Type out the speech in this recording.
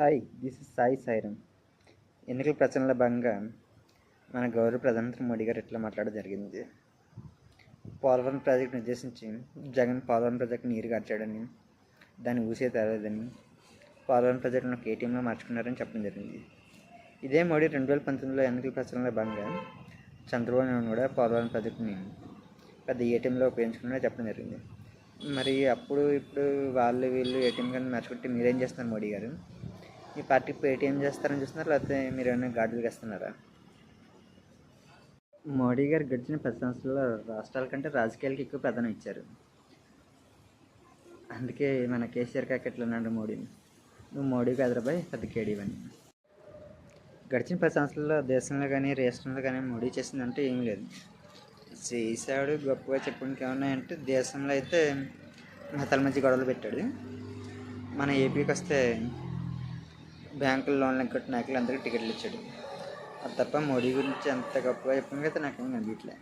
Hi, this is Sai Sairam. ఎన్నికల ప్రచారంలో భాగంగా మన గౌరవ ప్రధానమంత్రి మోడీ గారు ఇట్లా మాట్లాడడం జరిగింది. పోలవరం ప్రాజెక్టును ఉద్దేశించి జగన్ పోలవరం ప్రాజెక్టు నీరు గార్చాడని, దాన్ని ఊసే తేలేదని, పోలవరం ప్రాజెక్టును ఒక ఏటీఎంలో మార్చుకున్నారని చెప్పడం జరిగింది. ఇదే మోడీ 2019లో ఎన్నికల ప్రచారంలో భాగంగా చంద్రబాబు నాయుడు కూడా పోలవరం ప్రాజెక్టుని పెద్ద ఏటీఎంలో ఉపయోగించుకున్నారని చెప్పడం జరిగింది. మరి అప్పుడు ఇప్పుడు వాళ్ళు వీళ్ళు ఏటీఎం కానీ మార్చుకుంటే మీరేం చేస్తున్నారు మోడీ గారు? మీ పార్టీ ఏటీఎం చేస్తారని చూస్తున్నారా, లేకపోతే మీరు ఏమైనా గాడులు వేస్తున్నారా? మోడీ గారు గడిచిన 10 సంవత్సరాల్లో రాష్ట్రాల కంటే రాజకీయాలకు ఎక్కువ ప్రాధాన్యం ఇచ్చారు. అందుకే మన కేసీఆర్ కాకెట్లు అన్నాడు మోడీని, నువ్వు మోడీ కాదురాబాయ్ పెద్ద కేడీవని. గడిచిన 10 సంవత్సరాల్లో దేశంలో కానీ రాష్ట్రంలో కానీ మోడీ చేసిందంటే ఏమీ లేదు. చేశాడు గొప్పగా చెప్పుకోవడానికి ఏమన్నాయంటే, దేశంలో అయితే మతాల మధ్య గొడవలు పెట్టాడు. మన ఏపీకి వస్తే బ్యాంకుల లోన్లు ఎగ్గొట్టిన నాయకులు అందరికీ టికెట్లు ఇచ్చాడు. అది తప్ప మోడీ గురించి అంత గొప్పగా చెప్పినకైతే నాకేం కనిపించలే.